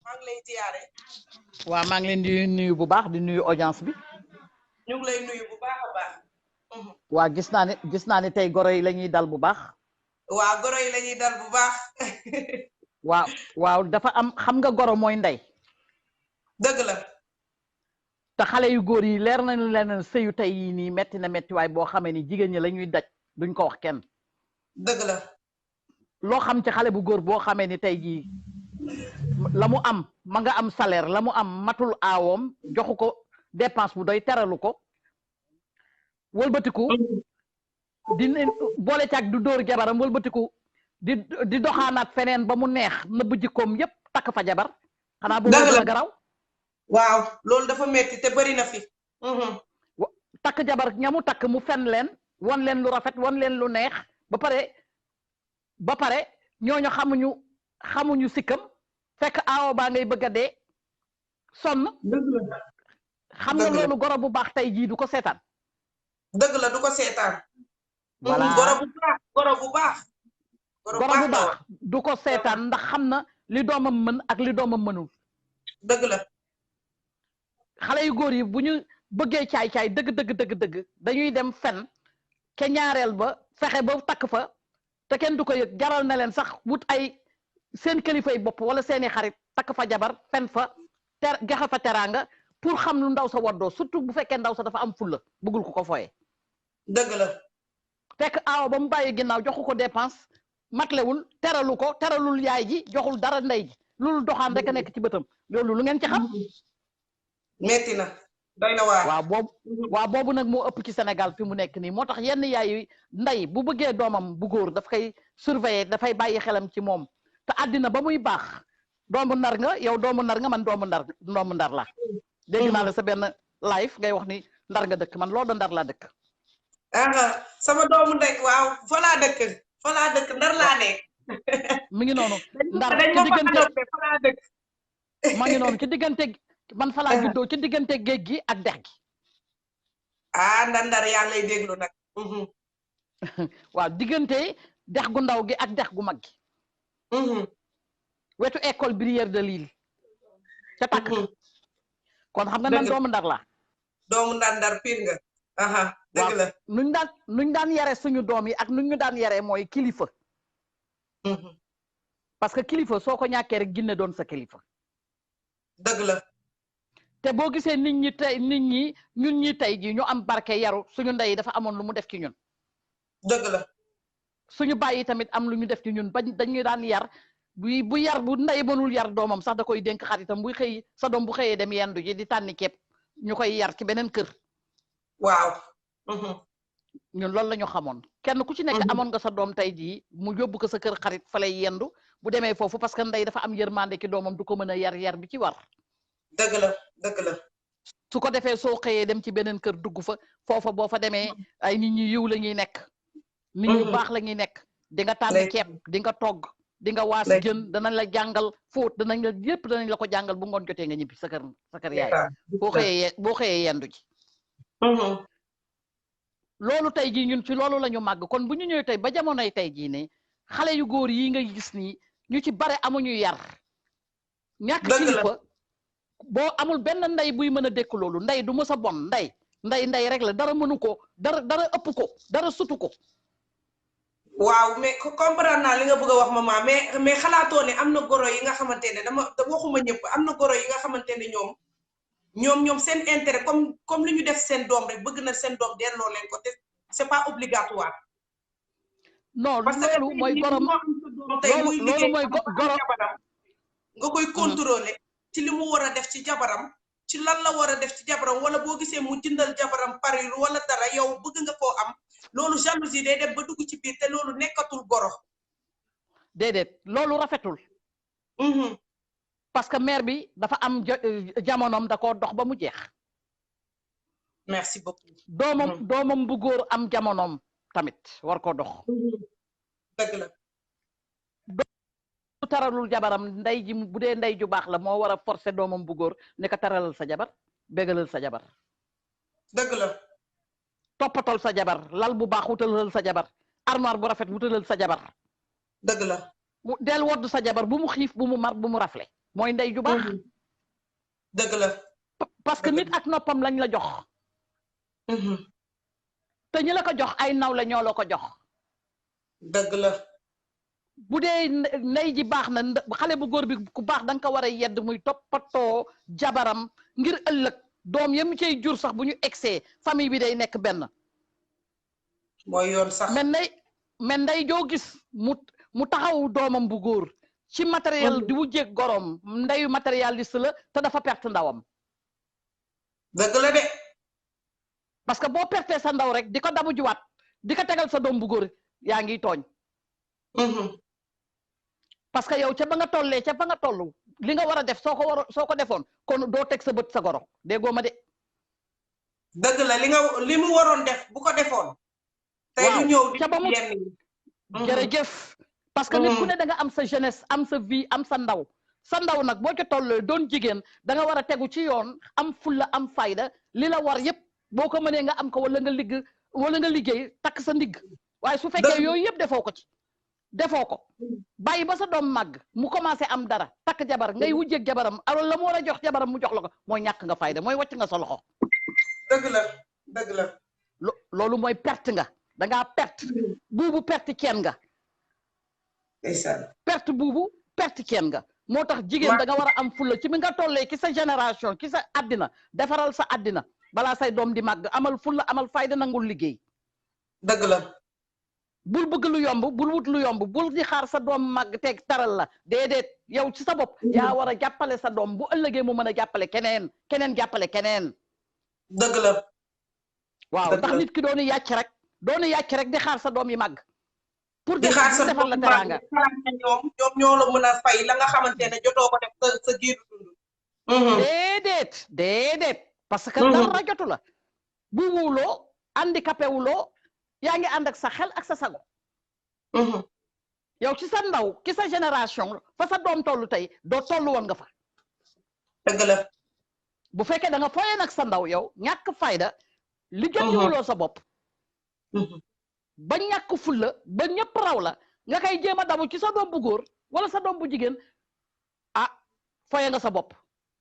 maa ngi lay ziare. waaw maa ngi leen di nuyu bu baax di nuyu audience bi. ñu ngi lay nuyu bu baax a baax. waa gis naa ne tey goro yi la ñuy dal bu baax. waa goro yi la ñuy dal bu baax. waaw dafa am xam nga goro mooy ndey. dëgg la. te xale yu góor yi leer nañu leen sëyu tey yii nii metti na mettiwaay boo xamee ni jigéen ñi la ñuy daj duñ ko wax kenn. dëgg la. loo xam ci xale bu góor boo xamee ni tey jii la mu am ma nga am salaire la mu am matul aawoom joxu ko dépense bu doy teralu ko wëlbatiku di boole caag du dóor jabaram wëlbatiku di doxaanaat feneen ba mu neex nëbb jikkoom yépp takk fa jabar xanaa bu gën a garaw. waaw loolu dafa metti te bari na fi. takk jabar ñamu takk mu fen leen won leen lu rafet won leen lu neex ba pare ñooñu xamuñu sikkam fekk aawo baa ngay bëgg a dee sonn. xam nga loolu goro bu baax tey jii du ko seetaan. dëgg la du ko seetaan. voilà goro bu baax. du ko seetaan ndax xam na li doomam mën ak li doomam mënul. dëgg la. xale yu góor yi bu ñu bëggee caay-caay dëgg dañuy dem fen ke ñaareel ba fexe ba takk fa te kenn du ko yëg jaral na leen sax wut ay seen kilifay bopp wala seeni xarit takk fa jabar fen fa gexe fa teraanga pour xam lu ndaw sa waddoo surtout bu fekkee ndaw sa dafa am fulla bëggul ko foyee. dëgg la. fekk aaw ba mu bàyyi ginnaaw joxu ko dépense matlewul teralul yaay ji joxul dara ndey ji loolu doxaan rek a nekk ci bëtam loolu lu ngeen ci xam. metti na doy na waar. waaw boobu nag moo ëpp ci Sénégal fi mu nekk nii moo tax yenn yaay yi ndey bu bëggee doomam bu góor daf koy surveiller dafay bàyyi xelam ci moom te àddina ba muy baax doomu ndar nga yow doomu ndar nga man doomu ndar la dégg naa la sa benn live ngay wax ni ndar nga dëkk man loolu ndar laa dëkk. sama doomu ndey waaw fa laa dëkk ndar laa nekk. mi ngi noonu. ndar ci diggante ma ngi noonu ci diggante man fa laa juddoo ci diggante géej gi ak dex gi. ndar yaa lay déglu nag. waaw diggante dex gu ndaw gi ak dex gu mag gi. wetu école Brière de Lille ca tàkk. kon xam nga man doomu ndar la. doomu ndar piir nga. dëgg la. nuñ daan yare suñu doom yi ak nuñ ñu daan yare mooy kilifa. parce que kilifa soo ko ñàkkee rek ginne doon sa kilifa. dëgg la. te boo gisee ñun ñi tey ji ñu am barke yaru suñu ndey dafa amoon lu mu def ci ñun. dëgg la. suñu bàyyi tamit am lu ñu def ci ñun bañ dañu daan yar bu yar bu ndey mënul yar doomam sax da koy dénk xaritam buy xëy sa doom bu xëyee dem yendu ji di tànni képp ñu koy yar ci beneen kër. waaw. ñun loolu la ñu xamoon kenn ku ci nekk amoon nga sa doom tey jii mu yóbbu ko sa kër xarit fa lay yendu bu demee foofu parce que ndey dafa am yërmande ki doomam du ko mën a yar bi ci war. dëgg la. su ko defee soo xëyee dem ci beneen kër dugg fa foofa boo fa demee ay nit ñi yiw la ñuy nekk. nit ñu baax la ñuy nekk. di nga tànn ceeb di nga togg di nga waas jën danañ la jàngal fóot danañ la ko jàngal bu ngoon jotee nga ñibbi sa kër yaay. boo xëyee yendu ji. loolu tey jii ñun ci loolu la ñu màgg kon bu ñu ñëwee tey ba jamonoy tey jii ne xale yu góor yi nga gis nii ñu ci bare amuñu yar. ñàkk kilifa boo amul benn ndey buy mën a dékk loolu ndey du mës a bon ndey rek la dara mënu ko dara ëpp ko dara sutu ko. waaw mais comprendre naa li nga bëgg a wax maman mais xalaatoo ne am na goro yi nga xamante ne dama waxuma ñëpp am na goro yi nga xamante ne ñoom seen intérêt comme li ñu def seen doom rek bëgg na seen doom delloo leen ko te c'est pas obligatoire. non loolu mooy goro loolu mooy goro nga koy contrôler ci li mu war a def ci jabaram ci lan la war a def ci jabaram wala boo gisee mu jëndal jabaram paril wala dara yow bëgg nga koo am loolu jalousie day dem ba dugg ci biir te loolu nekkatul goro. déedéet loolu rafetul. parce que mère bi dafa am jamonoom da koo dox ba mu jeex. merci beaucoup. doomam bu góor am jamonoom tamit war ko dox. dëgg la. bu taralul jabaram ndey ji bu dee ndey ju baax la moo war a forcer doomam bu góor ne ko taralal sa jabar bégalal sa jabar. dëgg la. toppatol sa jabar lal bu baax wutalal sa jabar armoire bu rafet wutalal sa jabar. dëgg la. del wodd sa jabar bu mu xiif bu mu mar bu mu rafle mooy ndey ju baax. dëgg la. parce que nit ak noppam lañ la jox. te ñi la ko jox ay naw la ñoo la ko jox. dëgg la. bu dee ndey ji baax na xale bu góor bi ku baax da nga ko war a yedd muy toppatoo jabaram ngir ëllëg doom yam cay jur sax bu ñu egsee famille bi day nekk benn. mooy yoon sax. mais ndey joo gis mu taxaw doomam bu góor ci matériel di wujjeeg gorom ndeyu matérialiste la te dafa perte ndawam. dëgg la de. parce que boo pertee sa ndaw rek di ko dabu juwaat di ko tegal sa doom bu góor yaa ngi tooñ. parce que yow ca ba nga tollee ca ba nga toll li nga war a def soo ko defoon kon doo teg sa bët sa goro déggoo ma de. dëgg la li mu waroon def bu ko defoon. tey du ñëw di ca ba mu jërëjëf. parce que nit ku ne da nga am sa jeunesse am sa vie am sa ndaw nag boo ca tollee doon jigéen da nga war a tegu ci yoon am fulla am fayda li la war yëpp boo ko mënee nga am ko wala nga liggéey takk sa ndigg waaye su fekkee yooyu yëpp defoo ko bàyyi ba sa doom màgg mu commencé am dara takk jabar ngay wujjeeg jabaram alors la mu war a jox jabaram mu jox la ko mooy ñàkk nga fayda mooy wàcc nga sa loxo. dëgg la. loolu mooy perte nga da ngaa perte. buubu perte ceen nga. perte buubu perte ceen nga. moo tax jigéen da nga war a am fulla ci mi nga tollee ki sa génération ki sa àddina defaral sa àddina balaa say doom di màgg amal fulla amal fayda nangul liggéey. dëgg la. bul bëgg lu yomb bul wut lu yomb bul di xaar sa doom màgg teg taral la déedéet yow ci sa bopp yaa war a jàppale sa doom bu ëllëgee mu mën a jàppale keneen jàppale keneen. dëgg la. waaw ndax nit ki doonu yàcc rek di xaar sa doom yi màgg. pour di xaar sa defal la teraanga ñoom ñoo la mën a fay la nga xamante ne jotoo ko def sa giiru dund. déedéet parce que dara jotu la bu wuloo handicapé wuloo yaa ngi ànd ak sa xel ak sa sago. yow ci sa ndaw ci sa génération fa sa doom tollu tey doo tollu woon nga fa. dëgg la. bu fekkee da nga fooyee nag sa ndaw yow ñàkk fayda. lijjantiwuloo sa bopp. ba ñàkk fulla ba ñëpp raw la nga koy jéem a dabu ci sa doom bu góor wala sa doom bu jigéen fooyee nga sa bopp.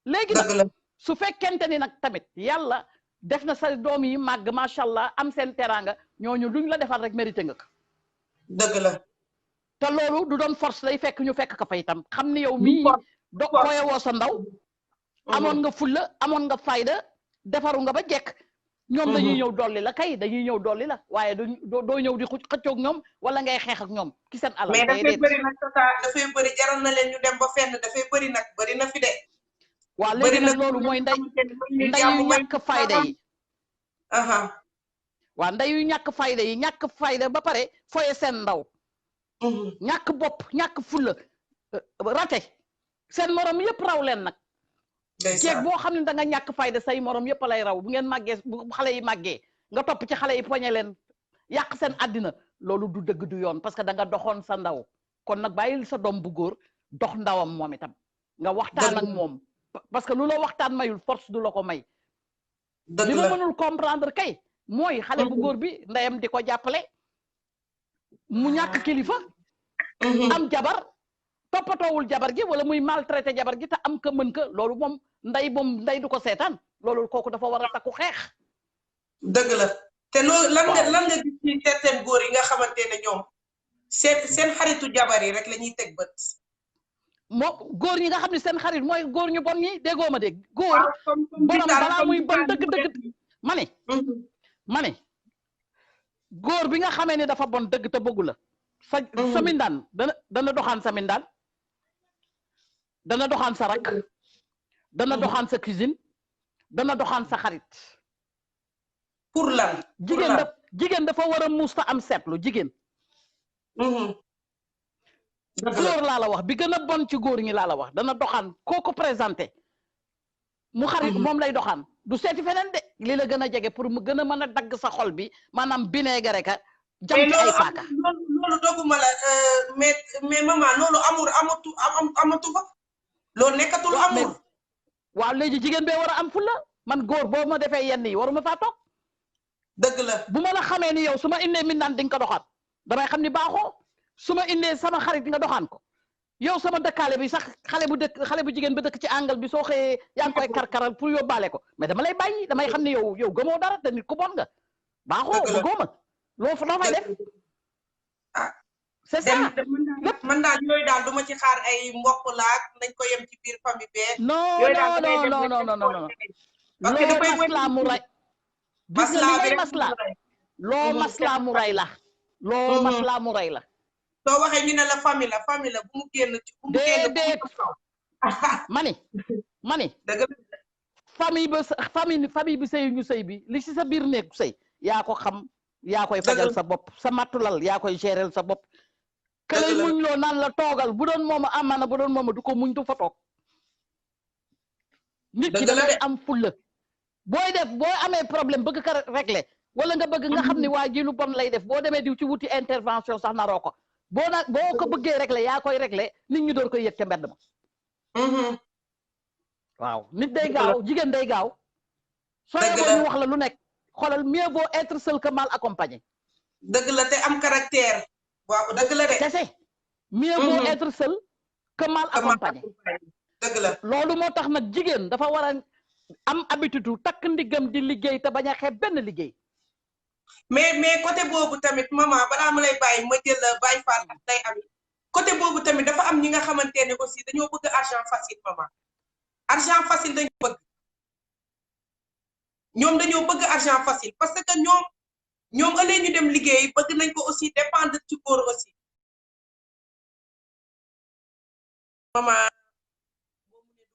léegi nag su fekkente ni nag tamit yàlla def na sa doom yi màgg macha allah am seen teraanga ñooñu luñ la defal rek mérité nga ko. dëgg la. te loolu du doon force day fekk ñu fekk ka fa itam xam ni yow mii fooyewoo sa ndaw. amoon nga fulla amoon nga fayda defaru nga ba jekk. ñoom dañuy ñëw dolli la kay dañuy ñëw dolli la waaye doo ñëw di xëccoog ñoom wala ngay xeex ak ñoom ki seen alal. mais dafay bëri nag dafay bëri jaral na leen ñu dem ba fenn dafay bëri nag bëri na fi de. waaw léegi nag loolu mooy ndeyu ñàkk fayda yi. waaw ndeyu ñàkk fayda yi ñàkk fayda ba pare foye seen ndaw. ñàkk bopp ñàkk fulla rate seen morom yëpp raw leen nag. jeeg boo xam ne da nga ñàkk fayda say morom yëpp lay raw bu ngeen màggee bu xale yi màggee nga topp ci xale yi poñe leen yàq seen àddina loolu du dëgg du yoon parce que da nga doxoon sa ndaw kon nag bàyyil sa doom bu góor dox ndawam moom itam nga waxtaan ak moom parce que lu la waxtaan mayul force du la ko may. li ma mënul comprendre kay mooy xale bu góor bi ndeyam di ko jàppale mu ñàkk kilifa am jabar toppatoowul jabar gi wala muy maltraité jabar gi te am ka mën ka loolu moom ndey du ko seetaan loolu kooku dafa war a takku xeex. dëgg la te loolu lan nga gis ci certains góor yi nga xamante ne ñoom seen xaritu jabar yi rek la ñuy teg bët. moo góor ñi nga xam ne seen xarit mooy góor ñu bon ñi déggoo ma dégg. góor borom balaa muy bon dëgg ma ne góor bi nga xamee ne dafa bon dëgg te bëggu la. sa mindaan dana doxaan sa mindaan. dana doxaan sa rak dana doxaan sa cuisine dana doxaan sa xarit. pour lan jigéen dafa war a muus ta am seetlu jigéen. góor laa la wax bi gën a bon ci góor ñi laa la wax dana doxaan koo ko présenté mu xarit moom lay doxaan du seeti feneen de li la gën a jege pour mu gën a mën a dagg sa xol bi maanaam vinaigre ka jam ci ay paaka. loolu dogguma la mais maman loolu amatu fa. loolu nekkatul amul. waaw léegi jigéen bee war a am fulla man góor boo ma defee yenn yi waruma faa toog. dëgg la bu ma la xamee ni yow su ma indee min naan di nga ko doxaan damay xam ni baaxoo su ma indee sama xarit nga doxaan ko yow sama dëkkaale bi sax xale bu jigéen ba dëkk ci angle bi soo xëyee yaa ngi koy karkaral pour yóbbaale ko mais dama lay bàyyi damay xam ne yow gëmoo dara te nit ku bon nga baaxoo bëggoo ma loo fay def c'est ça man daal yooyu daal duma ci xaar ay mbokk laak nañ ko yem ci biir famille bee non loo maslaa mu rey gis nga li ngay maslaa loo maslaa mu rey la loo maslaa mu rey la soo waxee ñu ne la famille la bu mu génn ci bu mu génn déedéet mani famille bi sëy ñu sëy bi li ci sa biir néeg sëy yaa ko xam yaa koy fajal sa bopp sa mattulal yaa koy gérer sa bopp këlay muñ loo naan la toogal bu doon mooma amana bu doon mooma du ko muñ du fa toog nit ki dangay am fulla boo amee problème bëgg ka régler wala nga bëgg nga xam ni waa ji lu bon lay def boo demee diw ci wuti intervention sax naroo ko boo ko bëggee régler yaa koy régler nit ñi door koy yëg ca mbedd ma waaw nit day gaaw jigéen day gaaw soo yeboo ñu wax la lu nekk xoolal mieux vaut être seul que mal accompagné dëgg la te am caractère waaw dëgg la de kese mieux vaut être seul que mal accompagné dëgg la loolu moo tax nag jigéen dafa war a am habitude takk ndiggam di liggéey te bañ a xeeb benn liggéey mais côté boobu tamit maman balaa ma lay bàyyi ma jël bàyyi faal ak day am côté boobu tamit dafa am ñi nga xamante ne aussi dañoo bëgg argent facile maman argent facile dañu bëgg ñoom dañoo bëgg argent facile parce que ñoom ëllëg ñu dem liggéey bëgg nañ ko aussi dépendre ci góor aussi maman